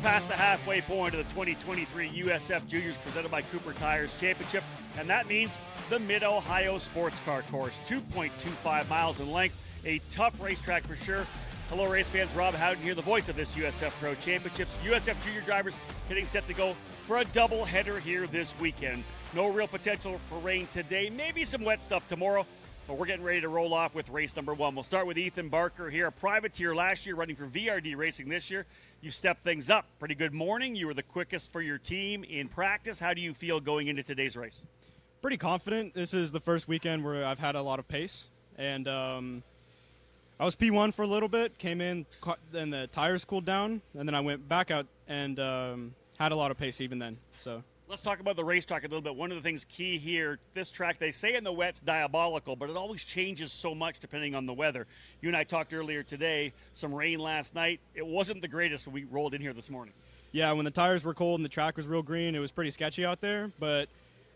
past the halfway point of the 2023 USF Juniors presented by Cooper Tires Championship, and that means the Mid-Ohio Sports Car Course, 2.25 miles in length, a tough racetrack for sure. Hello, race fans. Rob Howden here, the voice of this USF Pro Championships. USF Junior drivers getting set to go for a doubleheader here this weekend. No real potential for rain today, maybe some wet stuff tomorrow, but we're getting ready to roll off with race number one. We'll start with Ethan Barker here, a privateer last year, running for VRD Racing this year. You stepped things up. Pretty good morning. You were the quickest for your team in practice. How do you feel going into today's race? Pretty confident. This is the first weekend where I've had a lot of pace, and I was P1 for a little bit, came in, then the tires cooled down, and then I went back out and had a lot of pace even then. So let's talk about the racetrack a little bit. One of the things key here, this track, they say in the wet's diabolical, but it always changes so much depending on the weather. You and I talked earlier today, some rain last night. It wasn't the greatest when we rolled in here this morning. Yeah, when the tires were cold and the track was real green, it was pretty sketchy out there, but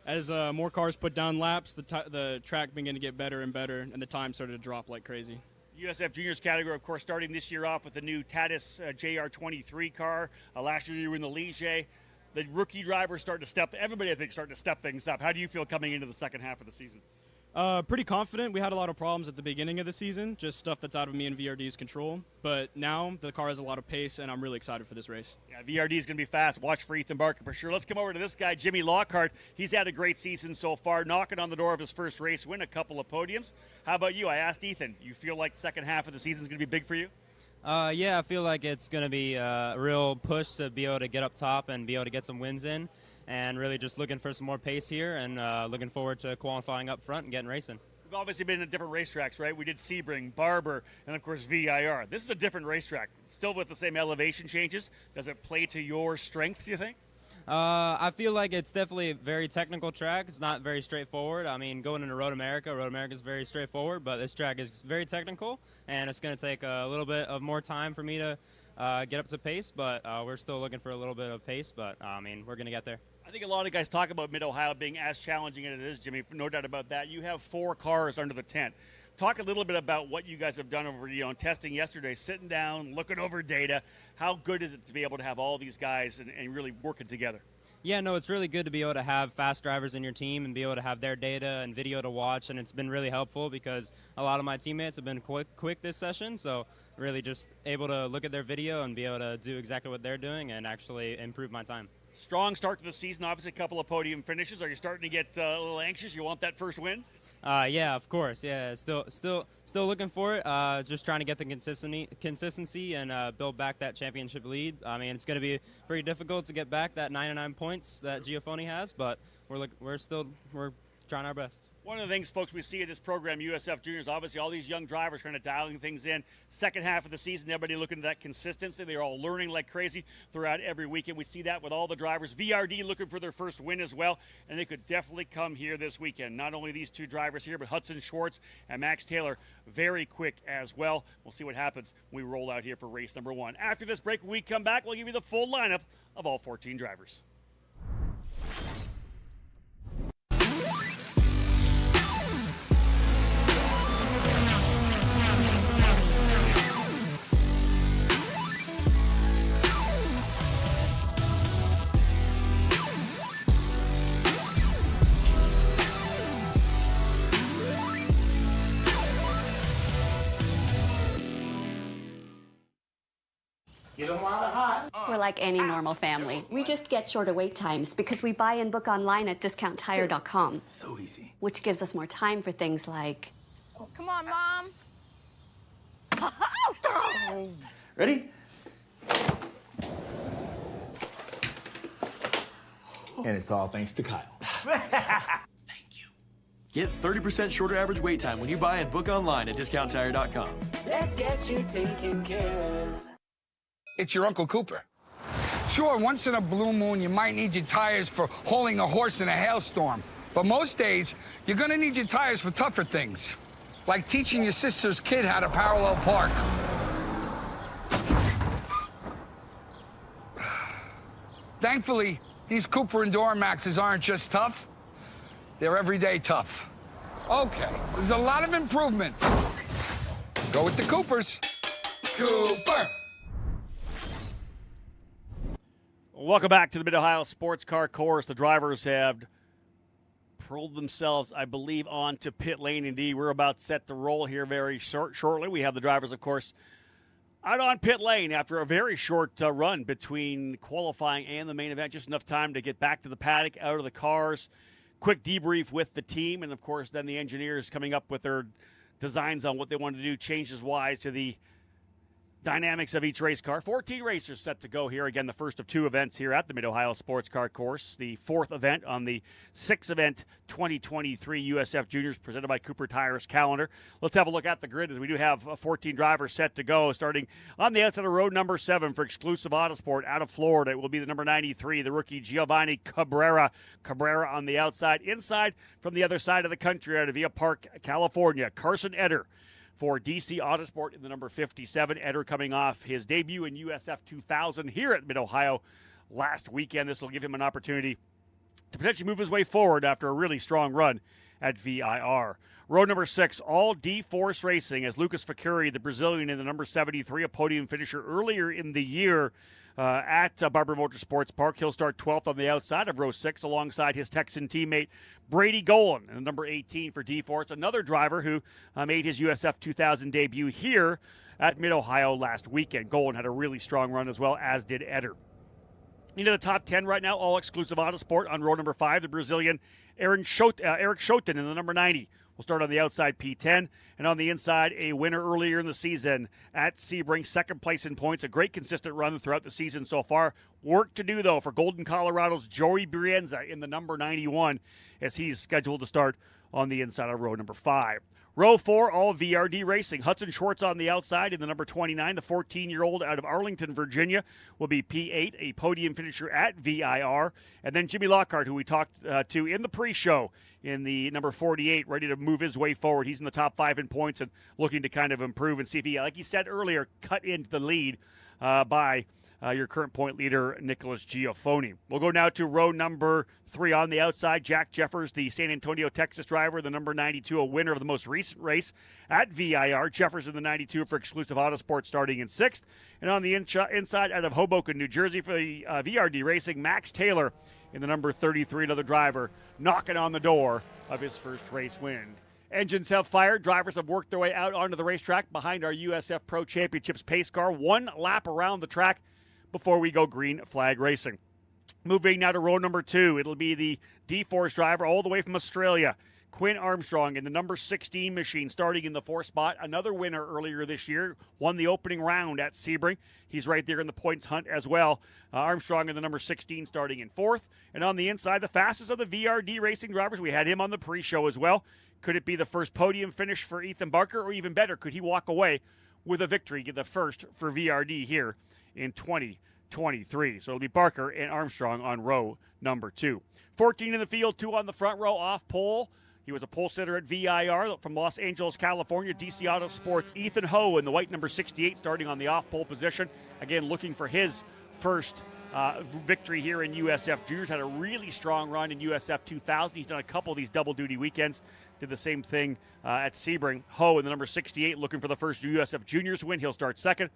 as more cars put down laps, the track began to get better and better, and the time started to drop like crazy. USF Juniors category, of course, starting this year off with the new Tatis JR23 car. Last year you were in the Ligier. The rookie drivers starting to step, everybody I think starting to step things up. How do you feel coming into the second half of the season? Pretty confident. We had a lot of problems at the beginning of the season, just stuff that's out of me and VRD's control. But now the car has a lot of pace, and I'm really excited for this race. Yeah, VRD is going to be fast. Watch for Ethan Barker for sure. Let's come over to this guy, Jimmy Lockhart. He's had a great season so far, knocking on the door of his first race, win a couple of podiums. How about you? I asked Ethan, you feel like the second half of the season is going to be big for you? Yeah, I feel like it's going to be a real push to be able to get up top and be able to get some wins in, and really just looking for some more pace here, and looking forward to qualifying up front and getting racing. We've obviously been in different racetracks, right? We did Sebring, Barber, and of course VIR. This is a different racetrack, still with the same elevation changes. Does it play to your strengths, you think? I feel like it's definitely a very technical track. It's not very straightforward. I mean, going into Road America is very straightforward, but this track is very technical, and it's going to take a little bit of more time for me to get up to pace, but we're still looking for a little bit of pace, but I mean, we're going to get there. I think a lot of guys talk about Mid-Ohio being as challenging as it is, Jimmy. No doubt about that. You have 4 cars under the tent. Talk a little bit about what you guys have done over, testing yesterday, sitting down, looking over data. How good is it to be able to have all these guys and really working together? Yeah, no, it's really good to be able to have fast drivers in your team and be able to have their data and video to watch, and it's been really helpful because a lot of my teammates have been quick this session, so really just able to look at their video and be able to do exactly what they're doing and actually improve my time. Strong start to the season, obviously a couple of podium finishes. Are you starting to get a little anxious? You want that first win? Yeah, of course. Yeah, still looking for it. Just trying to get the consistency and build back that championship lead. I mean, it's going to be pretty difficult to get back that 99 points that Giafoni has, but we're trying our best. One of the things, folks, we see in this program, USF Juniors, obviously all these young drivers kind of dialing things in. Second half of the season, everybody looking at that consistency. They're all learning like crazy throughout every weekend. We see that with all the drivers. VRD looking for their first win as well, and they could definitely come here this weekend. Not only these 2 drivers here, but Hudson Schwartz and Max Taylor, very quick as well. We'll see what happens when we roll out here for race number 1. After this break, when we come back, we'll give you the full lineup of all 14 drivers. We're like any normal family. We just get shorter wait times because we buy and book online at discounttire.com. So easy. Which gives us more time for things like... Come on, Mom. Ready? And it's all thanks to Kyle. Thank you. Get 30% shorter average wait time when you buy and book online at discounttire.com. Let's get you taken care of. It's your Uncle Cooper. Sure, once in a blue moon, you might need your tires for hauling a horse in a hailstorm. But most days, you're gonna need your tires for tougher things, like teaching your sister's kid how to parallel park. Thankfully, these Cooper and Duramaxes aren't just tough, they're everyday tough. Okay, there's a lot of improvement. Go with the Coopers. Cooper! Welcome back to the Mid-Ohio Sports Car Course. The drivers have pulled themselves, I believe, onto pit lane. Indeed, we're about set to roll here very shortly. We have the drivers, of course, out on pit lane after a very short run between qualifying and the main event. Just enough time to get back to the paddock, out of the cars, quick debrief with the team, and, of course, then the engineers coming up with their designs on what they want to do, changes-wise to the dynamics of each race car. 14 racers set to go here. Again, the first of 2 events here at the Mid-Ohio Sports Car Course. The 4th event on the 6th event 2023 USF Juniors presented by Cooper Tires calendar. Let's have a look at the grid as we do have 14 drivers set to go. Starting on the outside of road number 7 for Exclusive Autosport out of Florida. It will be the number 93, the rookie Giovanni Cabrera. Cabrera on the outside. Inside from the other side of the country out of Villa Park, California, Carson Eder. For DC Autosport in the number 57. Eder coming off his debut in USF 2000 here at Mid-Ohio last weekend. This will give him an opportunity to potentially move his way forward after a really strong run at VIR. Road number 6, all D-Force Racing, as Lucas Facuri, the Brazilian in the number 73, a podium finisher earlier in the year at Barber Motorsports Park. He'll start 12th on the outside of row 6 alongside his Texan teammate Brady Golan, and number 18 for D-Force, another driver who made his USF 2000 debut here at Mid-Ohio last weekend. Golan had a really strong run as well, as did Eder. Into the top 10 right now, all Exclusive Autosport on row number 5, the Brazilian Eric Schouten in the number 90. We'll start on the outside, P10, and on the inside, a winner earlier in the season at Sebring, second place in points. A great consistent run throughout the season so far. Work to do, though, for Golden Colorado's Joey Brienza in the number 91, as he's scheduled to start on the inside of row number 5. Row 4, all VRD Racing. Hudson Schwartz on the outside in the number 29. The 14-year-old out of Arlington, Virginia, will be P8, a podium finisher at VIR. And then Jimmy Lockhart, who we talked to in the pre-show, in the number 48, ready to move his way forward. He's in the top 5 in points and looking to kind of improve and see if he, like he said earlier, cut into the lead by your current point leader, Nicholas Giafoni. We'll go now to row number 3 on the outside. Jack Jeffers, the San Antonio, Texas driver, the number 92, a winner of the most recent race at VIR. Jeffers in the 92 for Exclusive Autosport starting in 6th. And on the inside out of Hoboken, New Jersey for the VRD Racing, Max Taylor in the number 33, another driver knocking on the door of his first race win. Engines have fired. Drivers have worked their way out onto the racetrack behind our USF Pro Championships pace car. 1 lap around the track before we go green flag racing. Moving now to row number 2. It'll be the D-Force driver all the way from Australia, Quinn Armstrong in the number 16 machine, starting in the 4th spot. Another winner earlier this year, won the opening round at Sebring. He's right there in the points hunt as well. Armstrong in the number 16, starting in 4th. And on the inside, the fastest of the VRD racing drivers. We had him on the pre-show as well. Could it be the first podium finish for Ethan Barker, or even better, could he walk away with a victory, get the first for VRD here in 2023? So it'll be Barker and Armstrong on row number 2. 14 in the field, 2 on the front row, off pole. He was a pole sitter at VIR from Los Angeles, California. DC Autosports, Ethan Ho in the white number 68, starting on the off-pole position. Again, looking for his first victory here in USF Juniors. Had a really strong run in USF 2000. He's done a couple of these double-duty weekends. Did the same thing at Sebring. Ho in the number 68, looking for the first USF Juniors win. He'll start second.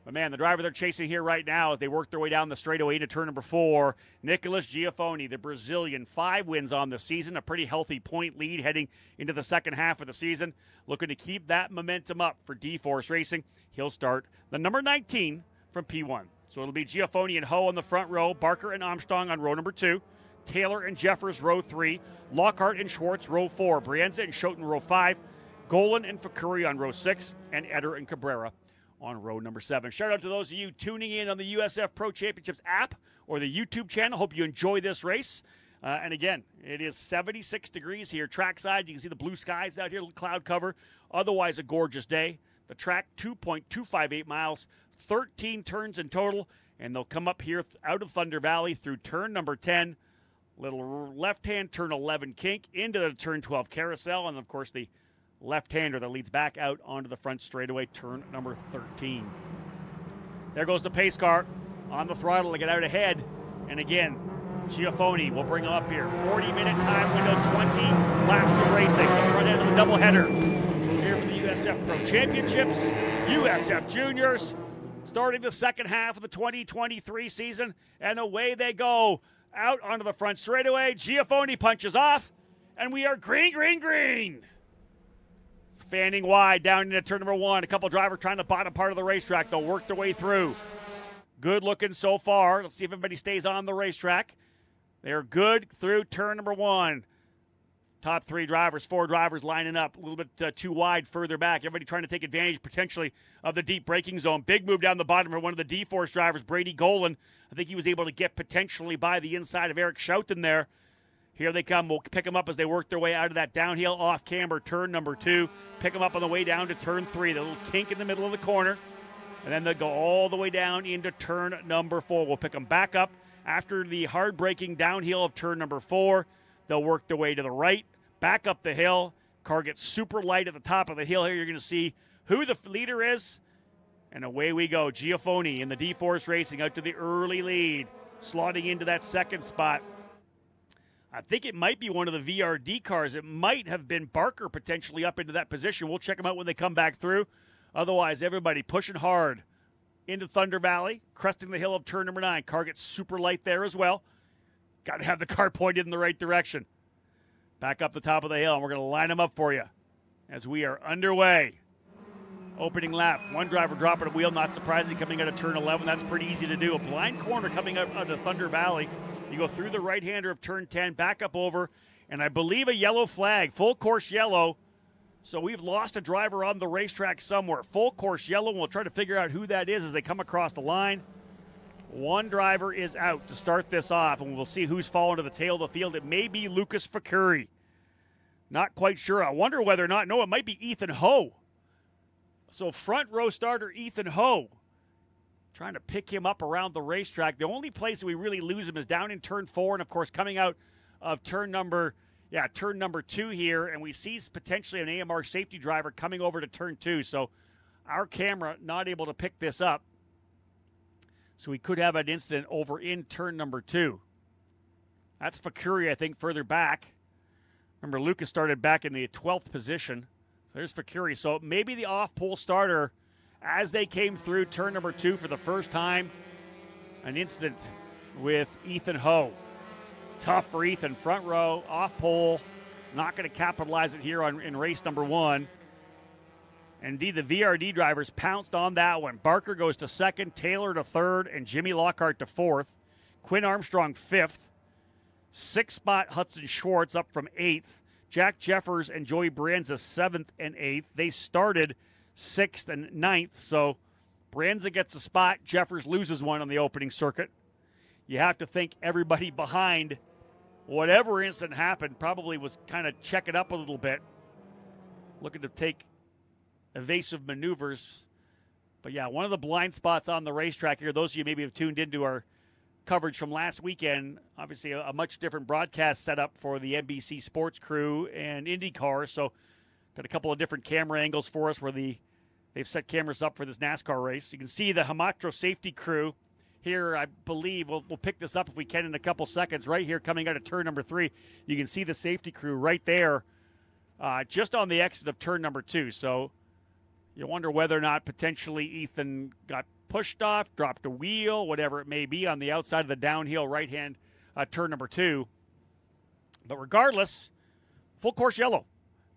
But, man, the driver they're chasing here right now as they work their way down the straightaway into turn number 4, Nicholas Giafoni, the Brazilian. 5 wins on the season, a pretty healthy point lead heading into the second half of the season. Looking to keep that momentum up for D-Force Racing. He'll start the number 19 from P1. So it'll be Giafoni and Ho on the front row, Barker and Armstrong on row number 2, Taylor and Jeffers row 3, Lockhart and Schwartz row 4, Brienza and Schoten row 5, Golan and Facuri on row 6, and Eder and Cabrera on row number 7. Shout out to those of you tuning in on the USF Pro Championships app or the YouTube channel. Hope you enjoy this race. And again, it is 76 degrees here trackside. You can see the blue skies out here, cloud cover. Otherwise, a gorgeous day. The track, 2.258 miles, 13 turns in total. And they'll come up here out of Thunder Valley through turn number 10. Little left-hand turn 11 kink into the turn 12 carousel. And, of course, the left-hander that leads back out onto the front straightaway, turn number 13. There goes the pace car on the throttle to get out ahead. And again, Giafoni will bring him up here. 40-minute time window, 20 laps of racing. The front end of the doubleheader here for the USF Pro Championships, USF Juniors. starting the second half of the 2023 season, and away they go. Out onto the front straightaway. Giafoni punches off, and we are green, green, green. Fanning wide down into turn number 1. A couple drivers trying the bottom part of the racetrack. They'll work their way through. Good looking so far. Let's see if everybody stays on the racetrack. They're good through turn number 1. Top 3 drivers, 4 drivers lining up a little bit too wide further back. Everybody trying to take advantage potentially of the deep braking zone. Big move down the bottom for one of the D-Force drivers, Brady Golan. I think he was able to get potentially by the inside of Eric Schouten there. Here they come. We'll pick them up as they work their way out of that downhill off-camber turn number 2. Pick them up on the way down to turn 3. The little kink in the middle of the corner. And then they'll go all the way down into turn number 4. We'll pick them back up after the hard braking downhill of turn number 4. They'll work their way to the right. Back up the hill. Car gets super light at the top of the hill here. You're going to see who the leader is. And away we go. Giafoni in the D-Force Racing out to the early lead. Slotting into that second spot. I think it might be one of the VRD cars. It might have been Barker potentially up into that position. We'll check them out when they come back through. Otherwise, everybody pushing hard into Thunder Valley. Cresting the hill of turn number 9. Car gets super light there as well. Got to have the car pointed in the right direction. Back up the top of the hill, and we're going to line them up for you as we are underway. Opening lap, one driver dropping a wheel, not surprising, coming out of turn 11. That's pretty easy to do. A blind corner coming out of Thunder Valley. You go through the right-hander of turn 10, back up over, and I believe a yellow flag, full course yellow. So we've lost a driver on the racetrack somewhere. Full course yellow, and we'll try to figure out who that is as they come across the line. One driver is out to start this off, and we'll see who's falling to the tail of the field. It may be Lucas Fakuri. Not quite sure. I wonder whether or not, no, it might be Ethan Ho. So front row starter Ethan Ho. Trying to pick him up around the racetrack. The only place that we really lose him is down in turn 4, and of course coming out of turn number 2 here, and we see potentially an AMR safety driver coming over to turn 2. So our camera not able to pick this up. So we could have an incident over in turn number 2. That's Fakuri, I think, further back. Remember, Lucas started back in the 12th position. There's Fakuri. So maybe the off-pole starter as they came through turn number 2 for the first time. An incident with Ethan Ho. Tough for Ethan. Front row, off-pole. Not going to capitalize it here in race number 1. Indeed, the VRD drivers pounced on that one. Barker goes to 2nd, Taylor to 3rd, and Jimmy Lockhart to 4th. Quinn Armstrong 5th. 6th spot, Hudson Schwartz up from 8th. Jack Jeffers and Joey Brienza 7th and 8th. They started 6th and 9th, so Brienza gets a spot. Jeffers loses one on the opening circuit. You have to think everybody behind whatever incident happened probably was kind of checking up a little bit, looking to take evasive maneuvers. But yeah, one of the blind spots on the racetrack here, those of you maybe have tuned into our coverage from last weekend, obviously a much different broadcast setup for the NBC Sports crew and IndyCar, so got a couple of different camera angles for us where they've set cameras up for this NASCAR race. You can see the Hamatro safety crew here, I believe, we'll pick this up if we can in a couple seconds, right here coming out of turn number 3. You can see the safety crew right there just on the exit of turn number 2, so you wonder whether or not potentially Ethan got pushed off, dropped a wheel, whatever it may be on the outside of the downhill right-hand turn number 2. But regardless, full course yellow.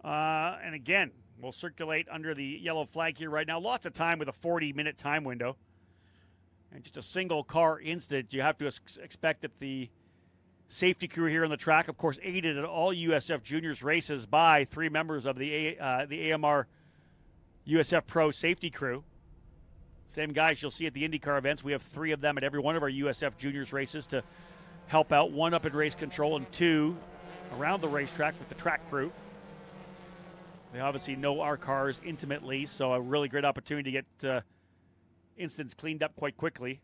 And again, we'll circulate under the yellow flag here right now. Lots of time with a 40-minute time window. And just a single car incident. You have to expect that the safety crew here on the track, of course, aided at all USF Juniors races by 3 members of the AMR USF Pro safety crew. Same guys you'll see at the IndyCar events. We have 3 of them at every one of our USF Juniors races to help out, 1 up in race control and 2 around the racetrack with the track crew. They obviously know our cars intimately, so a really great opportunity to get incidents cleaned up quite quickly.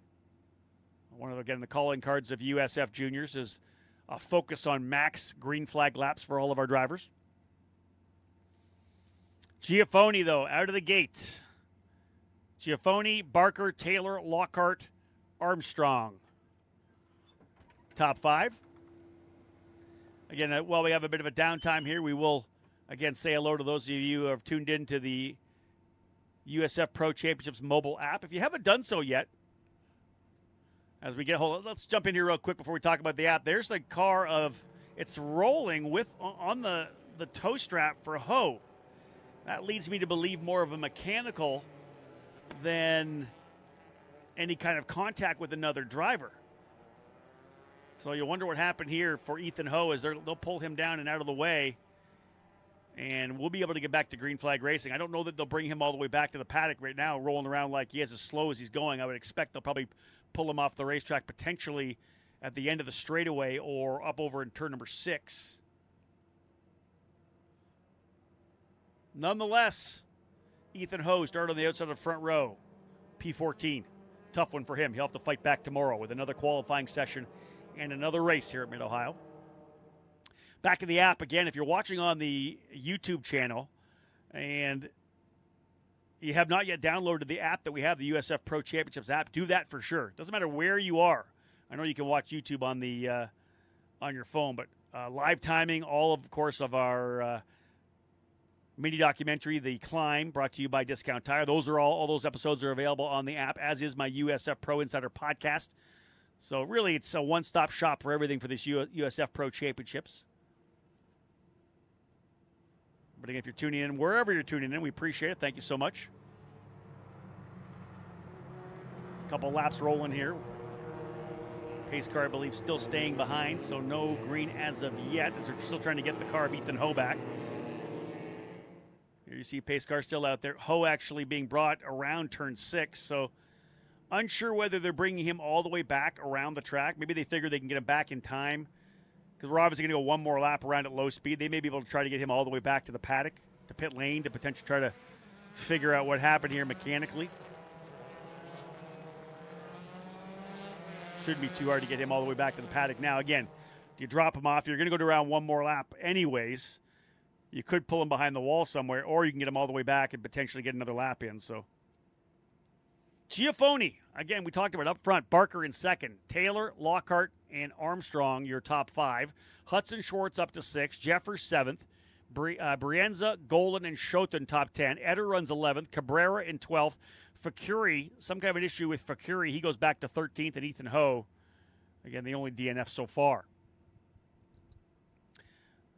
One of, again, the calling cards of USF Juniors is a focus on max green flag laps for all of our drivers. Giafoni, though, out of the gate. Giafoni, Barker, Taylor, Lockhart, Armstrong. Top 5. Again, while we have a bit of a downtime here, we will, again, say hello to those of you who have tuned in to the USF Pro Championships mobile app. If you haven't done so yet, as we get hold, let's jump in here real quick before we talk about the app. There's the car it's rolling with on the tow strap for Ho. That leads me to believe more of a mechanical than any kind of contact with another driver. So you wonder what happened here for Ethan Ho as they'll pull him down and out of the way, and we'll be able to get back to green flag racing. I don't know that they'll bring him all the way back to the paddock right now, rolling around like he is as slow as he's going. I would expect they'll probably pull him off the racetrack potentially at the end of the straightaway or up over in turn number 6. Nonetheless, Ethan Ho started on the outside of the front row, P14. Tough one for him. He'll have to fight back tomorrow with another qualifying session and another race here at Mid-Ohio. Back in the app again, if you're watching on the YouTube channel and you have not yet downloaded the app that we have, the USF Pro Championships app, do that for sure. Doesn't matter where you are. I know you can watch YouTube on the on your phone, but live timing, all of course of our mini documentary, The Climb, brought to you by Discount Tire. Those are all those episodes are available on the app, as is my USF Pro Insider podcast. So really, it's a one-stop shop for everything for this USF Pro Championships. But again, if you're tuning in, wherever you're tuning in, we appreciate it. Thank you so much. A couple laps rolling here. Pace car, I believe, still staying behind, so no green as of yet, as they're still trying to get the car of Ethan Ho back. Here you see pace car still out there. Ho actually being brought around turn 6, so unsure whether they're bringing him all the way back around the track. Maybe they figure they can get him back in time, because we're obviously going to go one more lap around at low speed. They may be able to try to get him all the way back to the paddock, to pit lane, to potentially try to figure out what happened here mechanically. Shouldn't be too hard to get him all the way back to the paddock. Now, again, if you drop him off, you're going to go to around one more lap anyways. You could pull him behind the wall somewhere, or you can get him all the way back and potentially get another lap in. So, Giafoni, again, we talked about up front. Barker in second. Taylor, Lockhart, and Armstrong, your top 5. Hudson Schwartz up to 6. Jeffers 7th. Brienza, Golan, and Schoten top 10. Eder runs 11th. Cabrera in 12th. Fakuri, some kind of an issue with Fakuri. He goes back to 13th, and Ethan Ho, again, the only DNF so far.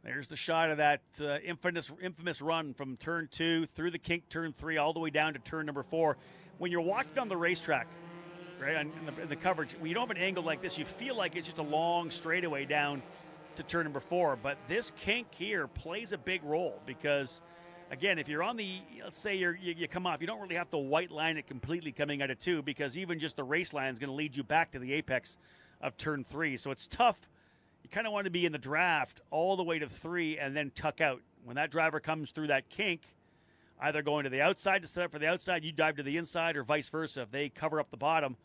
There's the shot of that infamous run from turn 2 through the kink, turn 3, all the way down to turn number 4. When you're walking on the racetrack, right, in the coverage, when you don't have an angle like this, you feel like it's just a long straightaway down to turn number 4. But this kink here plays a big role because, again, if you're on the, let's say you come off, you don't really have to white line it completely coming out of 2, because even just the race line is going to lead you back to the apex of turn 3. So it's tough. You kind of want to be in the draft all the way to 3 and then tuck out. When that driver comes through that kink, either going to the outside to set up for the outside, you dive to the inside, or vice versa. If they cover up the bottom,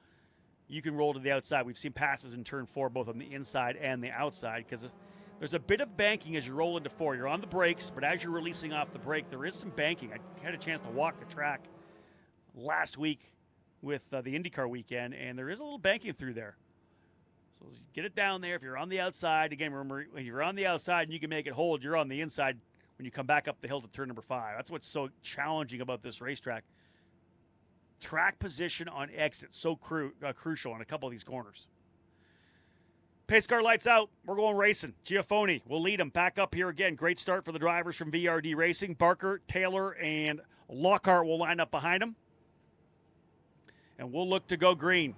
you can roll to the outside. We've seen passes in turn 4, both on the inside and the outside, because there's a bit of banking as you roll into 4. You're on the brakes, but as you're releasing off the brake, there is some banking. I had a chance to walk the track last week with the IndyCar weekend, and there is a little banking through there. So get it down there. If you're on the outside, again, remember, when you're on the outside and you can make it hold, you're on the inside when you come back up the hill to turn number 5. That's what's so challenging about this racetrack. Track position on exit, so crucial in a couple of these corners. Pace car lights out. We're going racing. Giafoni will lead them back up here again. Great start for the drivers from VRD Racing. Barker, Taylor, and Lockhart will line up behind them. And we'll look to go green.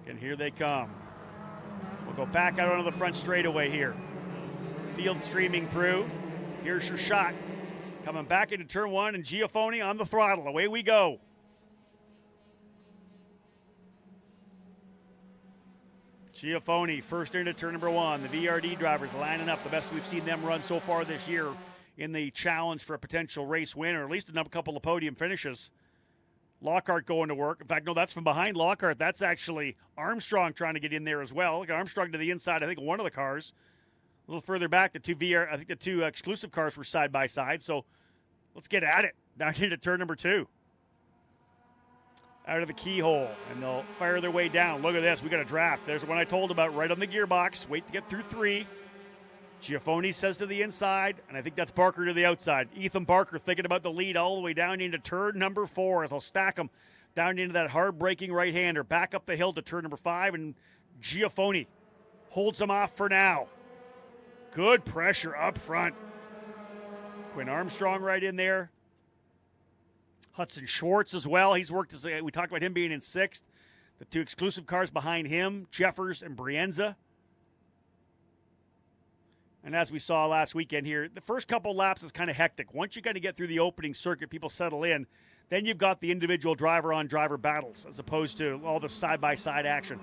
And here they come. We'll go back out onto the front straightaway here. Field streaming through. Here's your shot. Coming back into turn 1, and Giafoni on the throttle. Away we go. Giafoni first into turn number 1. The VRD drivers lining up, the best we've seen them run so far this year in the challenge for a potential race win, or at least a couple of podium finishes. Lockhart going to work. In fact, no, that's from behind Lockhart. That's actually Armstrong trying to get in there as well. Look at Armstrong to the inside, I think, of one of the cars. A little further back, the two exclusive cars were side by side. So let's get at it. Down into turn number 2. Out of the keyhole, and they'll fire their way down. Look at this. We got a draft. There's the one I told about right on the gearbox. Wait to get through 3. Giafoni says to the inside, and I think that's Barker to the outside. Ethan Barker thinking about the lead all the way down into turn number 4 as they'll stack him down into that hard-breaking right-hander. Back up the hill to turn number 5, and Giafoni holds him off for now. Good pressure up front. Quinn Armstrong right in there. Hudson Schwartz as well. He's worked, as we talked about him being in 6th. The 2 exclusive cars behind him, Jeffers and Brienza. And as we saw last weekend here, the first couple laps is kind of hectic. Once you kind of get through the opening circuit, people settle in, then you've got the individual driver-on-driver battles as opposed to all the side-by-side action.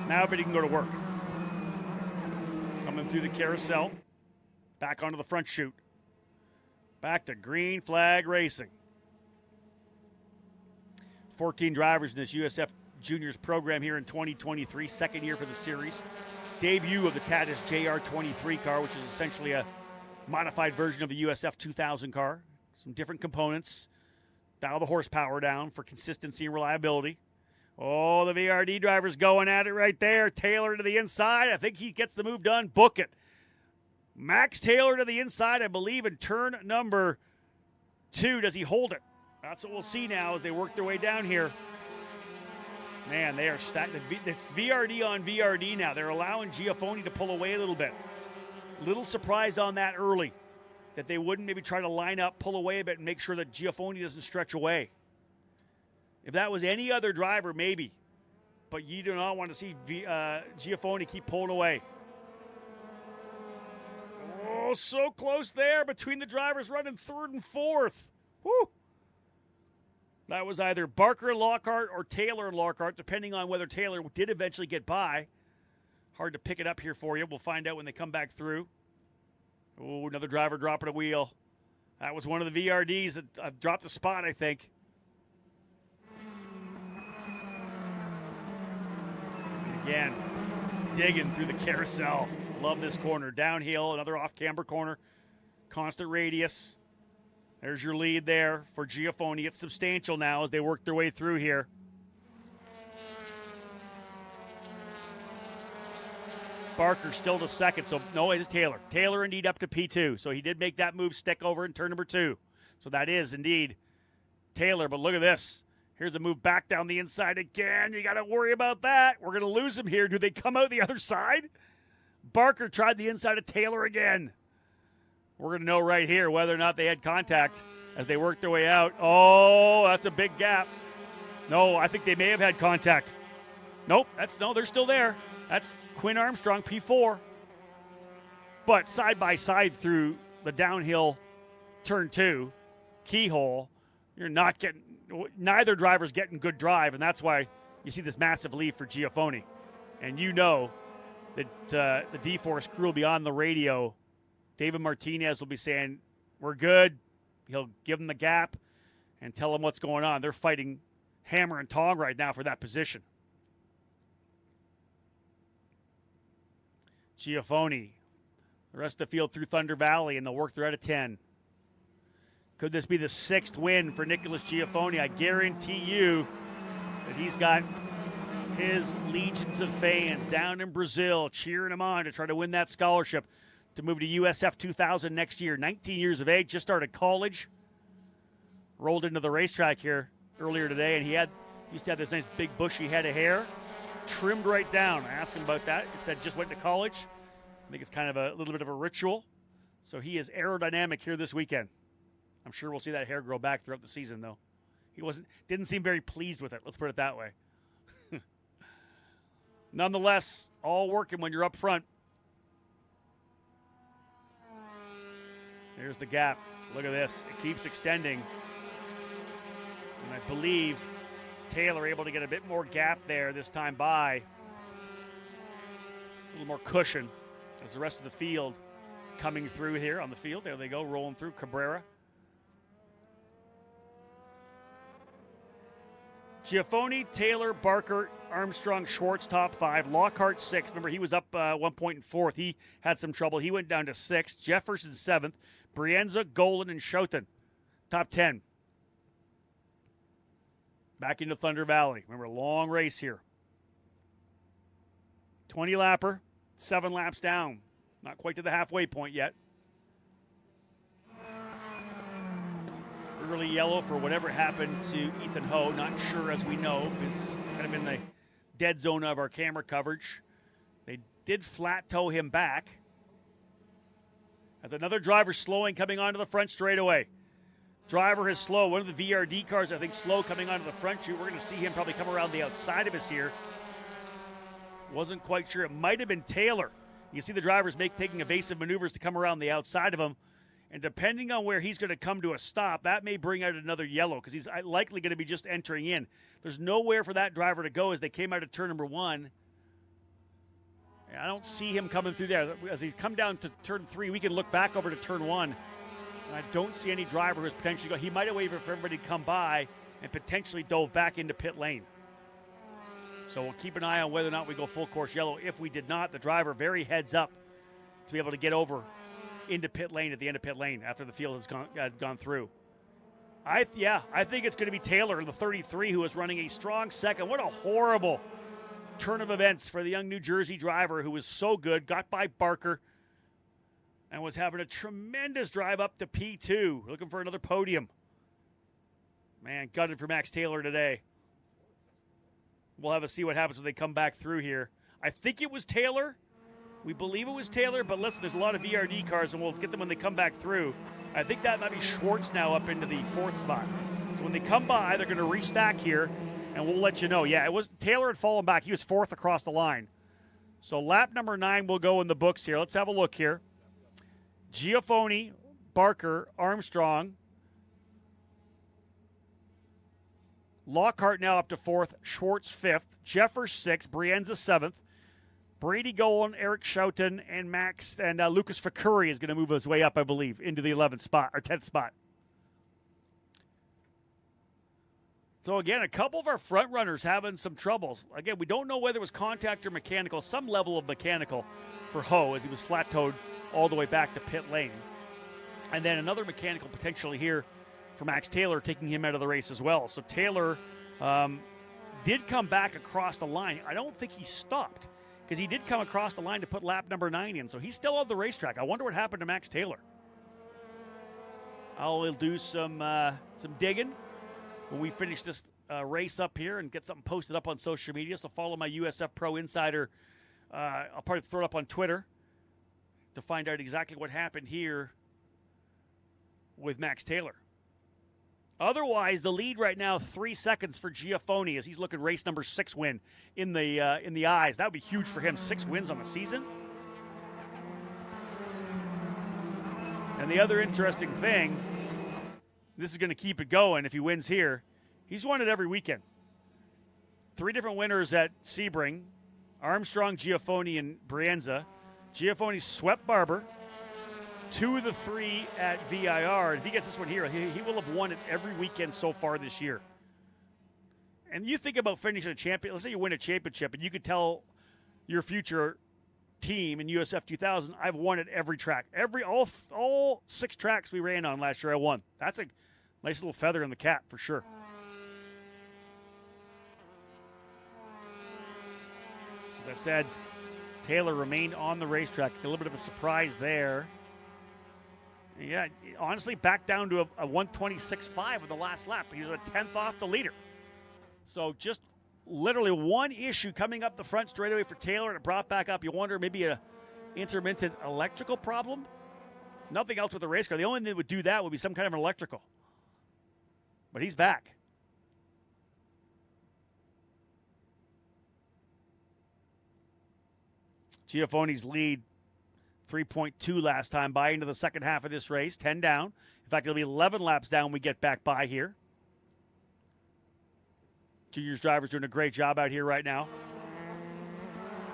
Now everybody can go to work. Coming through the carousel, back onto the front chute. Back to green flag racing. 14 drivers in this USF Juniors program here in 2023, second year for the series. Debut of the Tatis JR23 car, which is essentially a modified version of the USF 2000 car. Some different components. Dial the horsepower down for consistency and reliability. Oh, the VRD driver's going at it right there. Taylor to the inside. I think he gets the move done. Book it. Max Taylor to the inside, I believe, in turn number 2. Does he hold it? That's what we'll see now as they work their way down here. Man, they are stacked. It's VRD on VRD now. They're allowing Giafoni to pull away a little bit. Little surprised on that early, that they wouldn't maybe try to line up, pull away a bit, and make sure that Giafoni doesn't stretch away. If that was any other driver, maybe. But you do not want to see Giafoni keep pulling away. Oh, so close there between the drivers running 3rd and 4th. Woo! That was either Barker and Lockhart or Taylor and Lockhart, depending on whether Taylor did eventually get by. Hard to pick it up here for you. We'll find out when they come back through. Oh, another driver dropping a wheel. That was one of the VRDs that dropped a spot, I think. And again, digging through the carousel. Love this corner. Downhill, another off-camber corner. Constant radius. There's your lead there for Giafoni. It's substantial now as they work their way through here. Barker still to 2nd, so no, it's Taylor. Taylor indeed up to P2, so he did make that move stick over in turn number 2. So that is indeed Taylor, but look at this. Here's a move back down the inside again. You got to worry about that. We're going to lose him here. Do they come out the other side? Barker tried the inside of Taylor again. We're going to know right here whether or not they had contact as they work their way out. Oh, that's a big gap. No, I think they may have had contact. Nope, they're still there. That's Quinn Armstrong, P4. But side by side through the downhill turn 2, keyhole, you're not getting, neither driver's getting good drive, and that's why you see this massive lead for Giafoni. And you know that the D-Force crew will be on the radio. David Martinez will be saying, we're good. He'll give them the gap and tell them what's going on. They're fighting hammer and tong right now for that position. Giafoni, the rest of the field through Thunder Valley, and they'll work their out of 10. Could this be the 6th win for Nicholas Giafoni? I guarantee you that he's got his legions of fans down in Brazil cheering him on to try to win that scholarship to move to USF 2000 next year. 19 years of age, just started college. Rolled into the racetrack here earlier today, and he used to have this nice big bushy head of hair, trimmed right down. I asked him about that. He said just went to college. I think it's kind of a little bit of a ritual. So he is aerodynamic here this weekend. I'm sure we'll see that hair grow back throughout the season, though. He didn't seem very pleased with it. Let's put it that way. Nonetheless, all working when you're up front. There's the gap. Look at this. It keeps extending. And I believe Taylor able to get a bit more gap there this time by. A little more cushion as the rest of the field coming through here on the field. There they go, rolling through Cabrera. Giafoni, Taylor, Barker, Armstrong, Schwartz, top 5. Lockhart, 6th. Remember, he was up 1 point in 4th. He had some trouble. He went down to 6th. Jefferson, 7th. Brienza, Golan, and Schouten, top 10. Back into Thunder Valley. Remember, a long race here. 20 lapper, 7 laps down. Not quite to the halfway point yet. Early yellow for whatever happened to Ethan Ho. Not sure, as we know. He's kind of in the dead zone of our camera coverage. They did flat toe him back. As another driver slowing, coming onto the front straightaway. Driver is slow. One of the VRD cars, I think, slow coming onto the front chute. We're going to see him probably come around the outside of us here. Wasn't quite sure. It might have been Taylor. You see the drivers taking evasive maneuvers to come around the outside of him. And depending on where he's going to come to a stop, that may bring out another yellow because he's likely going to be just entering in. There's nowhere for that driver to go as they came out of turn number 1. I don't see him coming through there. As he's come down to turn 3, we can look back over to turn 1. And I don't see any driver who's potentially going. He might have waited for everybody to come by and potentially dove back into pit lane. So we'll keep an eye on whether or not we go full course yellow. If we did not, the driver very heads up to be able to get over into pit lane at the end of pit lane after the field has gone through. I think it's going to be Taylor, the 33, who is running a strong second. What a horrible turn of events for the young New Jersey driver who was so good, got by Barker, and was having a tremendous drive up to P2, looking for another podium. Man, gutted for Max Taylor today. We'll have to see what happens when they come back through here. I think it was Taylor. We believe it was Taylor, but listen, there's a lot of VRD cars, and we'll get them when they come back through. I think that might be Schwartz now up into the 4th spot. So when they come by, they're going to restack here, and we'll let you know. Yeah, it was Taylor had fallen back. He was 4th across the line. So lap number 9 will go in the books here. Let's have a look here. Giafoni, Barker, Armstrong. Lockhart now up to 4th, Schwartz 5th, Jeffers 6th, Brienza 7th. Brady Golan, Eric Schouten, and Max and Lucas Facuri is going to move his way up, I believe, into the 11th spot or 10th spot. So again, a couple of our front runners having some troubles. Again, we don't know whether it was contact or mechanical, some level of mechanical for Ho as he was flat-toed all the way back to pit lane. And then another mechanical potentially here for Max Taylor, taking him out of the race as well. So Taylor did come back across the line. I don't think he stopped because he did come across the line to put lap number 9 in. So he's still on the racetrack. I wonder what happened to Max Taylor. I'll do some digging when we finish this race up here and get something posted up on social media. So follow my USF Pro Insider. I'll probably throw it up on Twitter to find out exactly what happened here with Max Taylor. Otherwise, the lead right now, 3 seconds for Giafoni as he's looking race number 6 win in the eyes. That would be huge for him. 6 wins on the season. And the other interesting thing, this is going to keep it going if he wins here. He's won it every weekend. 3 different winners at Sebring. Armstrong, Giafoni, and Brienza. Giafoni swept Barber. 2 of the 3 at VIR. If he gets this one here, he will have won it every weekend so far this year. And you think about finishing a champion. Let's say you win a championship, and you could tell your future team in USF 2000, I've won at every track. All 6 tracks we ran on last year, I won. That's a nice little feather in the cap for sure. As I said, Taylor remained on the racetrack. A little bit of a surprise there. Yeah, honestly, back down to a 126.5 with the last lap. He was a 10th off the leader. So just literally one issue coming up the front straightaway for Taylor, and it brought back up. You wonder maybe a intermittent electrical problem? Nothing else with the race car. The only thing that would do that would be some kind of an electrical. But he's back. Giafoni's lead 3.2 last time by into the second half of this race, 10 down. In fact, it'll be 11 laps down when we get back by here. Juniors drivers doing a great job out here right now.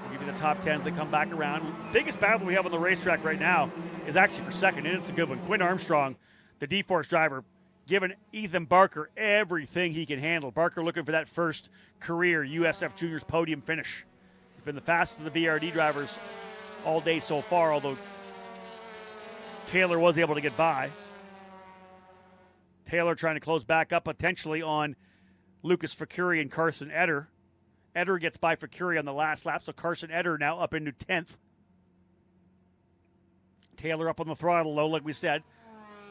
We'll give you the top 10s that come back around. Biggest battle we have on the racetrack right now is actually for second, and it's a good one. Quinn Armstrong, the D-Force driver, giving Ethan Barker everything he can handle. Barker looking for that first career USF Juniors podium finish. He's been the fastest of the VRD drivers all day so far, although Taylor was able to get by. Taylor trying to close back up potentially on Lucas Facuri and Carson Eder. Eder gets by Facuri on the last lap, so Carson Eder now up into 10th. Taylor up on the throttle low, like we said.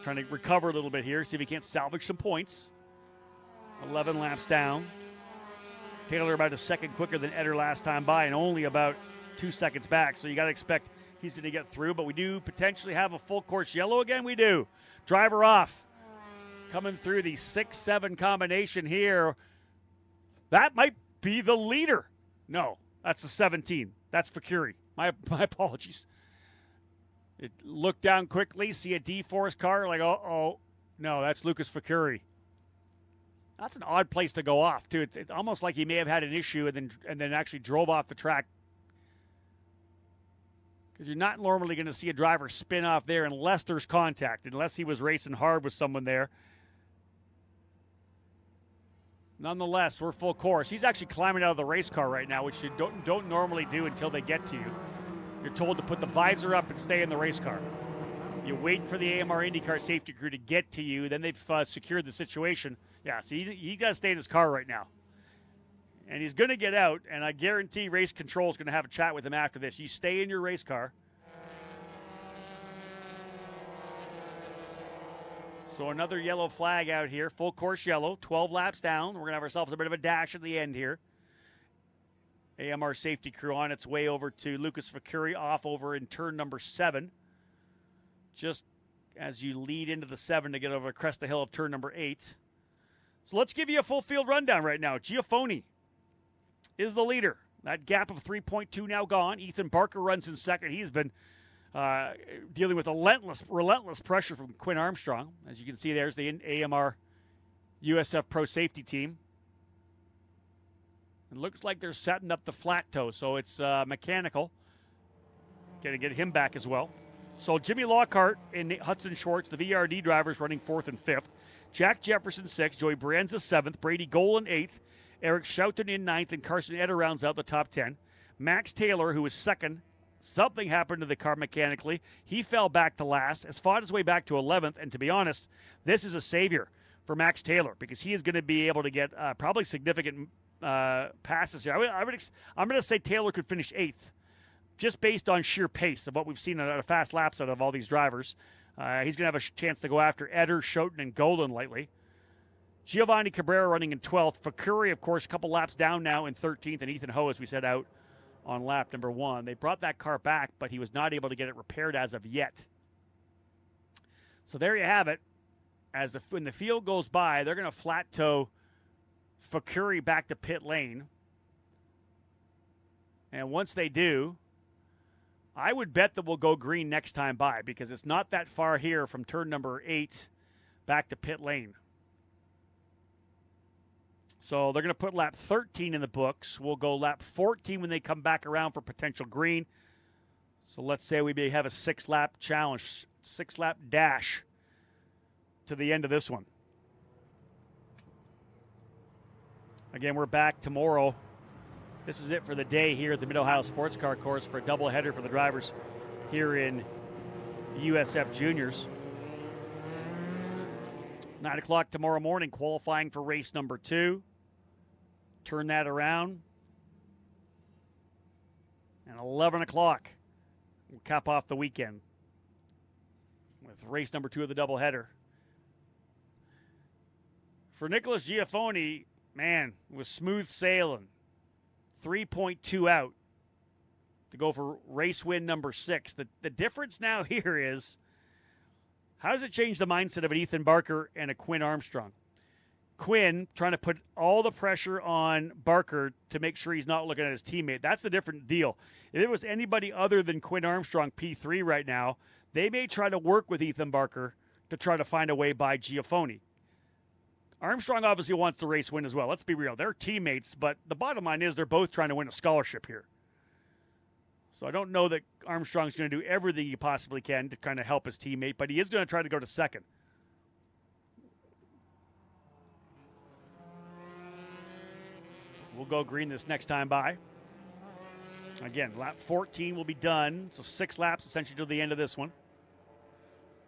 Trying to recover a little bit here, see if he can't salvage some points. 11 laps down. Taylor about a second quicker than Eder last time by and only about 2 seconds back. So you got to expect he's going to get through. But we do potentially have a full course yellow again. We do. Driver off. Coming through the 6-7 combination here. That might be the leader. No, that's the 17. That's Fakuri. My apologies. It looked down quickly, see a D-Force car, like, oh, no, that's Lucas Fakuri. That's an odd place to go off, too. It's almost like he may have had an issue and then actually drove off the track. Because you're not normally going to see a driver spin off there unless there's contact, unless he was racing hard with someone there. Nonetheless, we're full course. He's actually climbing out of the race car right now, which you don't normally do until they get to you. You're told to put the visor up and stay in the race car. You wait for the AMR IndyCar safety crew to get to you. Then they've secured the situation. Yeah, so he got to stay in his car right now. And he's going to get out, and I guarantee race control is going to have a chat with him after this. You stay in your race car. So another yellow flag out here. Full course yellow, 12 laps down. We're going to have ourselves a bit of a dash at the end here. AMR safety crew on its way over to Lucas Fakuri, off over in turn number 7. Just as you lead into the 7 to get over crest the hill of turn number 8. So let's give you a full field rundown right now. Giafoni is the leader. That gap of 3.2 now gone. Ethan Barker runs in second. He's been dealing with relentless pressure from Quinn Armstrong. As you can see, there's the AMR USF Pro Safety Team. It looks like they're setting up the flat toe, so it's mechanical. Going to get him back as well. So Jimmy Lockhart and Hudson Schwartz, the VRD drivers, running 4th and 5th. Jack Jefferson 6th, Joey Brienza 7th, Brady Golan 8th, Eric Schouten in 9th, and Carson Eder rounds out the top 10. Max Taylor, who was 2nd, something happened to the car mechanically. He fell back to last, has fought his way back to 11th, and to be honest, this is a savior for Max Taylor because he is going to be able to get probably significant passes here. I'm going to say Taylor could finish 8th, just based on sheer pace of what we've seen at a fast laps out of all these drivers. He's going to have a chance to go after Eder, Schouten, and Golan lately. Giovanni Cabrera running in 12th. Fakuri, of course, a couple laps down now in 13th, and Ethan Ho, as we said, out on lap number 1. They brought that car back, but he was not able to get it repaired as of yet. So there you have it. When the field goes by, they're going to flat toe Fakuri back to pit lane. And once they do, I would bet that we'll go green next time by because it's not that far here from turn number 8 back to pit lane. So they're going to put lap 13 in the books. We'll go lap 14 when they come back around for potential green. So let's say we may have a 6-lap challenge, 6-lap dash to the end of this one. Again, we're back tomorrow. This is it for the day here at the Mid-Ohio Sports Car Course for a doubleheader for the drivers here in USF Juniors. 9 o'clock tomorrow morning, qualifying for race number 2. Turn that around. And 11 o'clock, we'll cap off the weekend with race number 2 of the doubleheader. For Nicholas Giafoni, man, it was smooth sailing. 3.2 out to go for race win number 6. The difference now here is, how does it change the mindset of an Ethan Barker and a Quinn Armstrong? Quinn trying to put all the pressure on Barker to make sure he's not looking at his teammate. That's the different deal. If it was anybody other than Quinn Armstrong, P3 right now, they may try to work with Ethan Barker to try to find a way by Giafoni. Armstrong obviously wants the race win as well. Let's be real. They're teammates, but the bottom line is they're both trying to win a scholarship here. So I don't know that Armstrong's going to do everything he possibly can to kind of help his teammate, but he is going to try to go to second. We'll go green this next time by. Again, lap 14 will be done, so 6 laps essentially to the end of this one.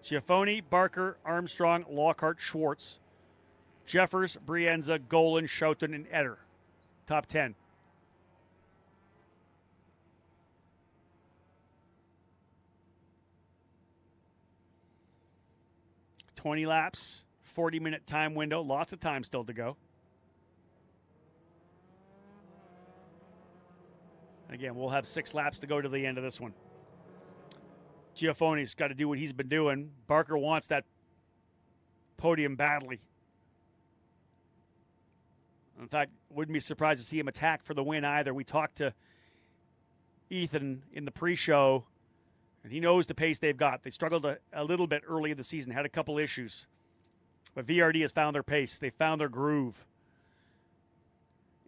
Giafoni, Barker, Armstrong, Lockhart, Schwartz, Jeffers, Brienza, Golan, Schouten, and Eder. Top 10. 20 laps, 40-minute time window. Lots of time still to go. Again, we'll have 6 laps to go to the end of this one. Giafoni's got to do what he's been doing. Barker wants that podium badly. In fact, wouldn't be surprised to see him attack for the win either. We talked to Ethan in the pre-show, and he knows the pace they've got. They struggled a little bit early in the season, had a couple issues. But VRD has found their pace. They found their groove.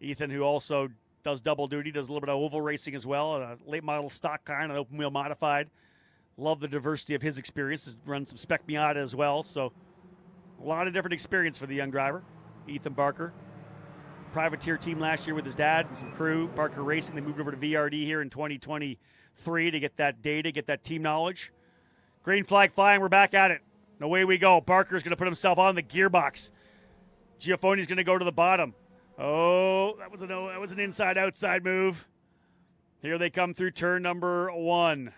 Ethan, who also does double duty, does a little bit of oval racing as well, a late model stock car and an open wheel modified. Love the diversity of his experience. Has run some Spec Miata as well, so a lot of different experience for the young driver. Ethan Barker, privateer team last year with his dad and some crew. Barker Racing, they moved over to VRD here in 2023 to get that data, get that team knowledge. Green flag flying, we're back at it. And away we go. Barker's going to put himself on the gearbox. Giafoni's going to go to the bottom. Oh, that was an inside-outside move. Here they come through turn number 1.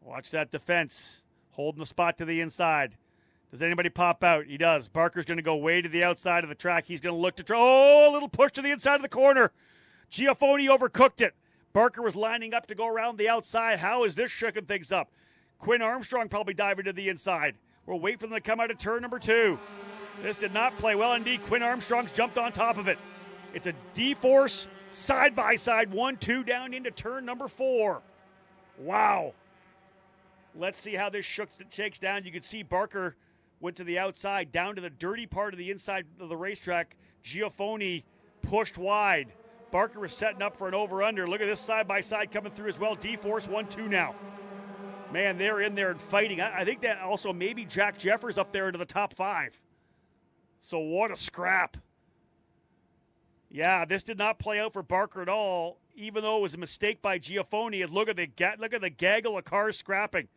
Watch that defense. Holding the spot to the inside. Does anybody pop out? He does. Barker's going to go way to the outside of the track. He's going to look to try. Oh, a little push to the inside of the corner. Giafoni overcooked it. Barker was lining up to go around the outside. How is this shooking things up? Quinn Armstrong probably diving to the inside. We'll wait for them to come out of turn number 2. This did not play well indeed. Quinn Armstrong's jumped on top of it. It's a D-Force side-by-side 1-2 down into turn number 4. Wow. Let's see how this shakes down. You can see Barker went to the outside, down to the dirty part of the inside of the racetrack. Giafoni pushed wide. Barker was setting up for an over-under. Look at this side-by-side coming through as well. D-Force 1-2 now. Man, they're in there and fighting. I think that also maybe Jack Jeffers up there into the top 5. So what a scrap. Yeah, this did not play out for Barker at all, even though it was a mistake by Giafoni. Look at the gaggle of cars scrapping.